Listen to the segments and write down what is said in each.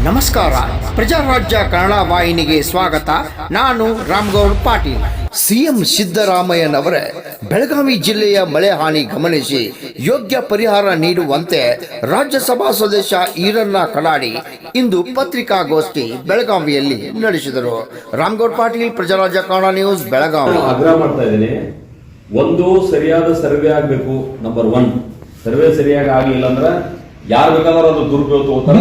ನಮಸ್ಕಾರ, ಪ್ರಜಾರಾಜ್ಯ ಕನ್ನಡ ವಾಹಿನಿಗೆ ಸ್ವಾಗತ. ನಾನು ರಾಮಗೌಡ ಪಾಟೀಲ್. ಸಿಎಂ ಸಿದ್ದರಾಮಯ್ಯನವರ ಬೆಳಗಾವಿ ಜಿಲ್ಲೆಯ ಮಳೆ ಹಾನಿ ಗಮನಿಸಿ ಯೋಗ್ಯ ಪರಿಹಾರ ನೀಡುವಂತೆ ರಾಜ್ಯಸಭಾ ಸದಸ್ಯ ಈರಣ್ಣ ಕಡಾಡಿ ಇಂದು ಪತ್ರಿಕಾಗೋಷ್ಠಿ ಬೆಳಗಾವಿಯಲ್ಲಿ ನಡೆಸಿದರು. ರಾಮಗೌಡ ಪಾಟೀಲ್, ಪ್ರಜಾರಾಜ್ಯ ಕನ್ನಡ ನ್ಯೂಸ್, ಬೆಳಗಾವಿ. ಆಗ್ರಹ ಮಾಡ್ತಾ ಇದ್ದೀನಿ, ಒಂದು ಸರಿಯಾದ ಸರ್ವೆ ಆಗಬೇಕು. ನಂಬರ್ 1, ಸರ್ವೆ ಸರಿಯಾಗಿ ಆಗಲಿಲ್ಲ ಅಂದ್ರೆ ಯಾರು ಬೇಕಾದ್ರೂ ಅದು ದುರುಪಯೋಗ ತಗೋತಾರೆ.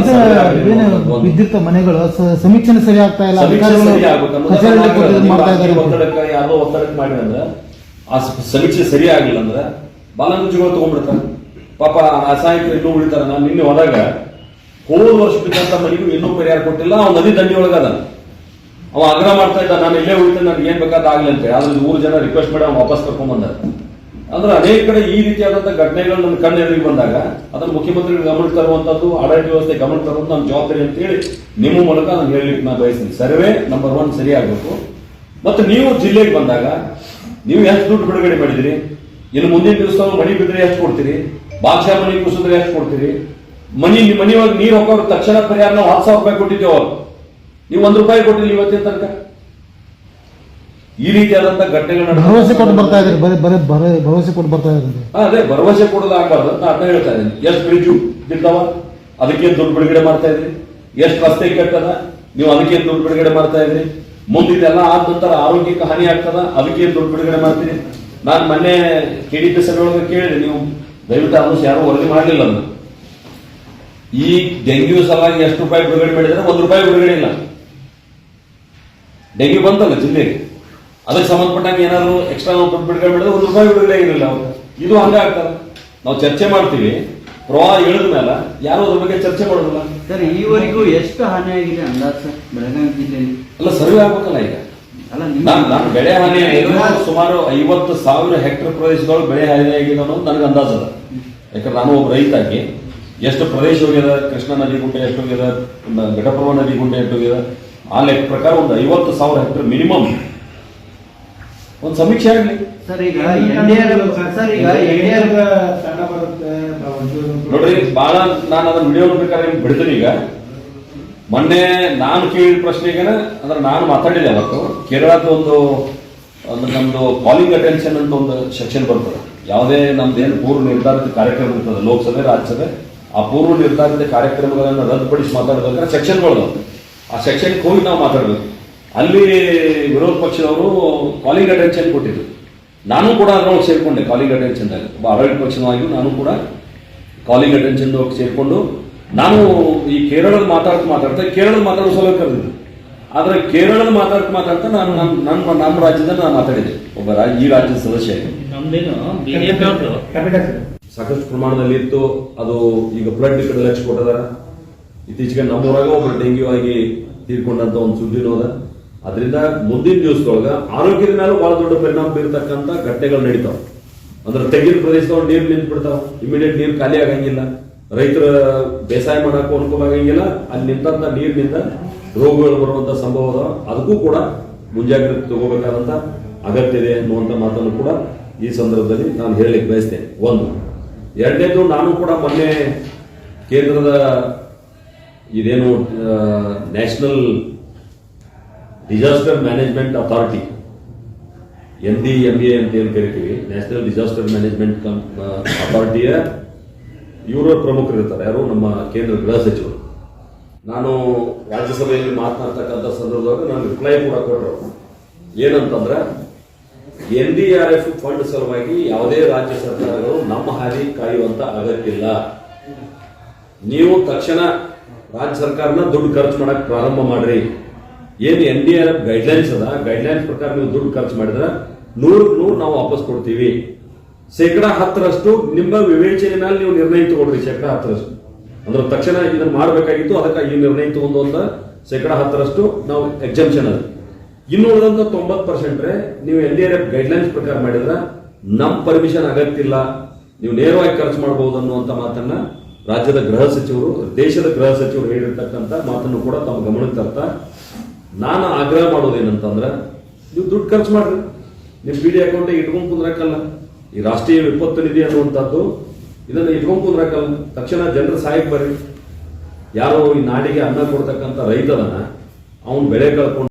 ವಿದ್ಯುತ್ ಮನೆಗಳು ಸಮೀಕ್ಷೆ ಸರಿ ಆಗ್ತಾ ಇಲ್ಲ, ಒತ್ತಡಕ್ಕೆ ಯಾರೋ ಒತ್ತಡಕ್ಕೆ ಮಾಡಿ ಅಂದ್ರೆ ಆ ಸಮೀಕ್ಷೆ ಸರಿ ಆಗಿಲ್ಲ ಅಂದ್ರೆ ಬಾಲಂಗುಚಿಗಳು ತಗೊಂಡ್ಬಿಡ್ತಾರೆ. ಪಾಪ ರಾಸಾಯನಿಕರು ಇನ್ನೂ ಉಳಿತಾರ. ನಾನು ನಿನ್ನೆ ಹೋದಾಗ ಹೋದ ವರ್ಷ ಬಿದ್ದಂತ ಮನೆಗೂ ಇನ್ನೂ ಪರಿಹಾರ ಕೊಟ್ಟಿಲ್ಲ. ಅವ್ನು ನದಿ ದಂಡಿ ಒಳಗದ. ಅವ ಆಗ್ರಹ ಮಾಡ್ತಾ ಇದ್ದ, ನಾನು ಇಲ್ಲೇ ಉಳಿತೇನೆ, ನನಗೆ ಏನ್ ಬೇಕಾದ ಆಗ್ಲಿ ಅಂತ. ಆದ್ರೆ 100 ಜನ ರಿಕ್ವೆಸ್ಟ್ ಮಾಡಿ ಅವ್ನು ವಾಪಸ್ ಕರ್ಕೊಂಡ್ ಬಂದ. ಅಂದ್ರೆ ಅನೇಕ ಕಡೆ ಈ ರೀತಿಯಾದಂತಹ ಘಟನೆಗಳು ನಮ್ಮ ಕಣ್ಣೆದುರಿಗೆ ಬಂದಾಗ ಅದನ್ನು ಮುಖ್ಯಮಂತ್ರಿಗಳು ಗಮನ ತರುವಂತದ್ದು, ಆಡಳಿತ ವ್ಯವಸ್ಥೆ ಗಮನ ತರುವಂತ ನಮ್ಮ ಜವಾಬ್ದಾರಿ ಅಂತ ಹೇಳಿ ನಿಮ್ಮ ಮೂಲಕ ನಾನು ಹೇಳಲಿಕ್ಕೆ ನಾನು ಬಯಸ್ತೀನಿ. Survey number 1 ಸರಿಯಾಗಬೇಕು. ಮತ್ತು ನೀವು ಜಿಲ್ಲೆಗೆ ಬಂದಾಗ ನೀವು ಎಷ್ಟು ದುಡ್ಡು ಬಿಡುಗಡೆ ಮಾಡಿದಿರಿ, ಇನ್ನು ಮುಂದಿನ ದಿವಸ ಮನಿ ಬಿದ್ದರೆ ಎಷ್ಟು ಕೊಡ್ತೀರಿ, ಬಾದ್ಶಾ ಮನಿ ಕುಸಿದ್ರೆ ಎಷ್ಟು ಕೊಡ್ತೀರಿ, ಮನೆಯೊಳಗೆ ನೀರು ಹೋಗೋರು ತಕ್ಷಣ ಪರಿಹಾರ ನಾವು 10,000 ರೂಪಾಯಿ ಕೊಟ್ಟಿದ್ದೇವೆ. ಅವ್ರು ನೀವು 1 ರೂಪಾಯಿ ಕೊಟ್ಟಿಲ್ಲ ಇವತ್ತಿನ ತನಕ. ಈ ರೀತಿಯಾದಂತಹ ಘಟನೆಗಳನ್ನ ಭರವಸೆ ಕೊಟ್ಟು ಬರ್ತಾ ಇದ್ದಾರೆ, ಭರವಸೆ ಕೊಟ್ಟು ಬರ್ತಾ ಇದ್ದಾರೆ. ಅದೇ ಭರವಸೆ ಕೊಡೋದಾಗಬಾರ್ದು ಅಂತ ಅದನ್ನ ಹೇಳ್ತಾ ಇದ್ದೀನಿ. ಎಷ್ಟು ಬ್ರಿಡ್ಜು ಬಿದ್ದಾವ, ಅದಕ್ಕೆ ದುಡ್ಡು ಬಿಡುಗಡೆ ಮಾಡ್ತಾ ಇದ್ರಿ. ಎಷ್ಟು ರಸ್ತೆ ಕೆಟ್ಟದ, ನೀವು ಅದಕ್ಕೆ ದುಡ್ಡು ಬಿಡುಗಡೆ ಮಾಡ್ತಾ ಇದ್ರಿ. ಮುಂದಿದೆಲ್ಲ ಆದ ನಂತರ ಆರೋಗ್ಯಕ್ಕೆ ಹಾನಿ ಆಗ್ತದ, ಅದಕ್ಕೆ ದುಡ್ಡು ಬಿಡುಗಡೆ ಮಾಡ್ತೀರಿ. ನಾನು ಮೊನ್ನೆ KDP ಸಭೆ ಒಳಗೆ ಕೇಳಿದೆ, ನೀವು ದಯವಿಟ್ಟು ಅದನ್ನು ಯಾರು ವರದಿ ಮಾಡಲಿಲ್ಲ. ಅಂದ್ರೆ ಈ ಡೆಂಗ್ಯೂ ಸಲುವಾಗಿ ಎಷ್ಟು ರೂಪಾಯಿ ಬಿಡುಗಡೆ ಮಾಡಿದ್ರೆ 1 ರೂಪಾಯಿ ಬಿಡುಗಡೆ ಇಲ್ಲ. ಡೆಂಗ್ಯೂ ಬಂತಲ್ಲ ಜಿಲ್ಲೆಗೆ, ಅದಕ್ಕೆ ಸಂಬಂಧಪಟ್ಟಂಗೆ ಏನಾದ್ರು ಎಕ್ಸ್ಟ್ರಾ ದುಡ್ಡು ಬಿಡುಗಡೆ ಮಾಡಿದ್ರೆ 1 ರೂಪಾಯಿ ಬಿಡುಗಡೆ ಆಗಿರಲಿಲ್ಲ. ಅವರು ಇದು ಹಂಗೆ ಆಗ್ತದೆ. ನಾವು ಚರ್ಚೆ ಮಾಡ್ತೀವಿ, ಪ್ರವಾಹ ಇಳಿದ ಮೇಲೆ ಯಾರು ಅದ್ರ ಬಗ್ಗೆ ಚರ್ಚೆ ಮಾಡೋದಿಲ್ಲ. ಸರ್, ಈವರೆಗೂ ಎಷ್ಟು ಹಾನಿ ಆಗಿದೆ ಅಂದಾಜು ಸರ್ ಬೆಳಗಾವಿ ಜಿಲ್ಲೆಯಲ್ಲಿ? ಅಲ್ಲ, ಸರ್ವೆ ಆಗ್ಬೇಕಲ್ಲ. ಈಗ ನಾನು ಬೆಳೆ ಹಾನಿ ಸುಮಾರು 50,000 ಹೆಕ್ಟರ್ ಪ್ರದೇಶಗಳು ಬೆಳೆ ಹಾನಿ ಆಗಿದೆ ಅನ್ನೋದು ನನಗೆ ಅಂದಾಜದ. ಯಾಕಂದ್ರೆ ನಾನು ಒಬ್ಬ ರೈತ ಆಗಿ ಎಷ್ಟು ಪ್ರದೇಶ ಹೋಗ್ಯದ, ಕೃಷ್ಣಾ ನದಿ ಗುಂಟೆ ಎಷ್ಟು ಹೋಗ್ಯದ, ಘಟಪ್ರಭಾ ನದಿ ಗುಂಟೆ ಎಷ್ಟು ಹೋಗ್ಯದ, ಆ ಲೆಕ್ಕ ಪ್ರಕಾರ ಒಂದು 50,000 ಹೆಕ್ಟರ್ ಮಿನಿಮಮ್ ಒಂದು ಸಮೀಕ್ಷೆ ಆಗಲಿ ಸರ್. ಈಗ ನೋಡ್ರಿ, ಬಹಳ ನಾನು ಅದನ್ನ ವಿಡಿಯೋ ಬೇಕಾದ್ರೆ ನಿಮ್ಗೆ ಬಿಡ್ತೀನಿ. ಈಗ ಮೊನ್ನೆ ನಾನು ಕೇಳಿದ ಪ್ರಶ್ನೆಗೆ ಅಂದ್ರೆ ನಾನು ಮಾತಾಡಿದೆ ಅವತ್ತು. ಕೇರಳದ ಒಂದು ನಮ್ದು ಕಾಲಿಂಗ್ ಅಟೆನ್ಷನ್ ಅಂತ ಒಂದು ಸೆಕ್ಷನ್ ಬರ್ತದೆ. ಯಾವುದೇ ನಮ್ದೇನು ಪೂರ್ವ ನಿರ್ಧಾರಿತ ಕಾರ್ಯಕ್ರಮ ಇರ್ತದೆ, ಲೋಕಸಭೆ ರಾಜ್ಯಸಭೆ, ಆ ಪೂರ್ವ ನಿರ್ಧಾರಿತ ಕಾರ್ಯಕ್ರಮಗಳನ್ನು ರದ್ದುಪಡಿಸಿ ಮಾತಾಡಬೇಕಾದ್ರೆ ಸೆಕ್ಷನ್ಗಳು, ಆ ಸೆಕ್ಷನ್ಗೆ ಹೋಗಿ ನಾವು ಮಾತಾಡಬೇಕು. ಅಲ್ಲಿ ವಿರೋಧ ಪಕ್ಷದವರು ಕಾಲಿಂಗ್ ಅಟೆನ್ಷನ್ ಕೊಟ್ಟಿದ್ರು. ನಾನು ಕೂಡ ಅದರೊಳಗೆ ಸೇರ್ಕೊಂಡೆ. ಕಾಲಿಂಗ್ ಅಟೆನ್ಷನ್ ಆಡಳಿತ ಪಕ್ಷವಾಗಿ ನಾನು ಕೂಡ ಕಾಲಿಂಗ್ ಅಟೆನ್ಷನ್ ಸೇರ್ಕೊಂಡು ನಾನು ಈ ಕೇರಳದ ಮಾತಾಡ್ತಾ ಕೇರಳದ ಮಾತಾಡೋ ಸಲುವಾಗಿ ಕರೆದಿದ್ದು. ಆದ್ರೆ ಕೇರಳದ ಮಾತಾಡ್ತಾ ನಾನು ನಮ್ಮ ರಾಜ್ಯದಲ್ಲಿ ನಾನು ಮಾತಾಡಿದೆ, ಒಬ್ಬ ಈ ರಾಜ್ಯದ ಸದಸ್ಯ. ಸಾಕಷ್ಟು ಪ್ರಮಾಣದಲ್ಲಿ ಇತ್ತು ಅದು. ಈಗ ಬ್ಲಡ್ ಕಡೆ ಲಕ್ಷ ಕೊಟ್ಟಿದಾರ. ಇತ್ತೀಚೆಗೆ ನಮ್ಮೂರಾಗ ಒಬ್ಬರು ಡೆಂಗ್ಯೂ ಆಗಿ ತೀರ್ಕೊಂಡಂತ ಒಂದು ಸುದ್ದಿನೂ ಅದ. ಅದರಿಂದ ಮುಂದಿನ ದಿವಸದೊಳಗ ಆರೋಗ್ಯದ ಮೇಲೆ ಬಹಳ ದೊಡ್ಡ ಪರಿಣಾಮ ಬೀರ್ತಕ್ಕಂಥ ಘಟನೆಗಳು ನಡೀತಾವ. ಅಂದ್ರೆ ತೆಗಿನ ಪ್ರದೇಶದೊಳಗೆ ನೀರು ನಿಂತು ಬಿಡ್ತಾವ, ಇಮಿಡಿಯೇಟ್ ನೀರು ಖಾಲಿ ಆಗಂಗಿಲ್ಲ, ರೈತರ ಬೇಸಾಯ ಮಾಡಕ್ಕೂ ಅನುಕೂಲ ಆಗಂಗಿಲ್ಲ. ಅಲ್ಲಿ ನಿಂತ ನೀರಿನಿಂದ ರೋಗಗಳು ಬರುವಂತ ಸಂಭವ ಅದ. ಅದಕ್ಕೂ ಕೂಡ ಮುಂಜಾಗ್ರತೆ ತಗೋಬೇಕಾದಂತ ಅಗತ್ಯ ಇದೆ ಅನ್ನುವಂತ ಮಾತನ್ನು ಕೂಡ ಈ ಸಂದರ್ಭದಲ್ಲಿ ನಾನು ಹೇಳಲಿಕ್ಕೆ ಬಯಸ್ತೇನೆ. ಒಂದು. ಎರಡನೇದು, ನಾನು ಕೂಡ ಮೊನ್ನೆ ಕೇಂದ್ರದ ಇದೇನು national disaster management authority, NDMA ಅಂತ ಏನು ಕರಿತೀವಿ, ನ್ಯಾಷನಲ್ ಡಿಸಾಸ್ಟರ್ ಮ್ಯಾನೇಜ್ಮೆಂಟ್ ಅಥಾರಿಟಿಯ ಇವರು ಪ್ರಮುಖರು ಇರ್ತಾರೆ. ಯಾರು? ನಮ್ಮ ಕೇಂದ್ರ ಗೃಹ ಸಚಿವರು. ನಾನು ರಾಜ್ಯಸಭೆಯಲ್ಲಿ ಮಾತನಾಡ್ತಕ್ಕಂಥ ಸಂದರ್ಭದಾಗ ನಾನು ರಿಪ್ಲೈ ಕೂಡ ಕೊಟ್ಟರು. ಏನಂತಂದ್ರೆ, NDRF ಫಂಡ್ ಸಲುವಾಗಿ ಯಾವುದೇ ರಾಜ್ಯ ಸರ್ಕಾರಗಳು ನಮ್ಮ ಹಾದಿ ಕಾಯುವಂತ ಅಗತ್ಯ ಇಲ್ಲ. ನೀವು ತಕ್ಷಣ ರಾಜ್ಯ ಸರ್ಕಾರನ ದುಡ್ಡು ಖರ್ಚು ಮಾಡಕ್ ಪ್ರಾರಂಭ ಮಾಡ್ರಿ. ಏನು NDRF ಗೈಡ್ಲೈನ್ಸ್ ಅದ, ಗೈಡ್ಲೈನ್ಸ್ ಪ್ರಕಾರ ನೀವು ದುಡ್ಡು ಖರ್ಚು ಮಾಡಿದ್ರೆ 100ಕ್ಕೆ 100 ನಾವು ವಾಪಸ್ ಕೊಡ್ತೀವಿ. 10% ನಿಮ್ಮ ವಿವೇಚನೆ ಮೇಲೆ ನೀವು ನಿರ್ಣಯ ತಗೊಳ್ರಿ. 10% ಅಂದ್ರೆ ತಕ್ಷಣ ಇದನ್ನ ಮಾಡಬೇಕಾಗಿತ್ತು, ಅದಕ್ಕೆ ಈ ನಿರ್ಣಯ ತಗೊಂಡು ಅಂತ 10% ನಾವು ಎಕ್ಸಂಪ್ಷನ್ ಅದ. ಇನ್ನು ಉಳಿದಂತ 90% ನೀವು NDRF ಗೈಡ್ಲೈನ್ಸ್ ಪ್ರಕಾರ ಮಾಡಿದ್ರೆ ನಮ್ಮ ಪರ್ಮಿಷನ್ ಅಗತ್ಯ ಇಲ್ಲ, ನೀವು ನೇರವಾಗಿ ಖರ್ಚು ಮಾಡಬಹುದು ಅನ್ನುವಂತ ಮಾತನ್ನ ರಾಜ್ಯದ ಗೃಹ ಸಚಿವರು, ದೇಶದ ಗೃಹ ಸಚಿವರು ಹೇಳಿರ್ತಕ್ಕಂಥ ಮಾತನ್ನು ಕೂಡ ತಮ್ಮ ಗಮನಕ್ಕೆ ತರ್ತಾ ನಾನು ಆಗ್ರಹ ಮಾಡೋದೇನಂತಂದ್ರೆ, ನೀವು ದುಡ್ಡು ಖರ್ಚು ಮಾಡ್ರಿ. ನಿಮ್ಮ ಪಿ ಡಿ ಅಕೌಂಟಿಗೆ ಇಟ್ಕೊಂಡು ಕುಂದ್ರಕ್ಕಲ್ಲ. ಈ ರಾಷ್ಟ್ರೀಯ ವಿಪತ್ತು ನಿಧಿ ಅನ್ನುವಂಥದ್ದು ಇದನ್ನು ಇಟ್ಕೊಂಡು ಕುಂದ್ರಕ್ಕಲ್ಲ. ತಕ್ಷಣ ಜನರ ಸಹಾಯಕ್ಕೆ ಬರ್ರಿ. ಯಾರೋ ಈ ನಾಡಿಗೆ ಅನ್ನ ಕೊಡ್ತಕ್ಕಂಥ ರೈತರನ್ನ ಅವನು ಬೆಳೆ ಕಳ್ಕೊಂಡು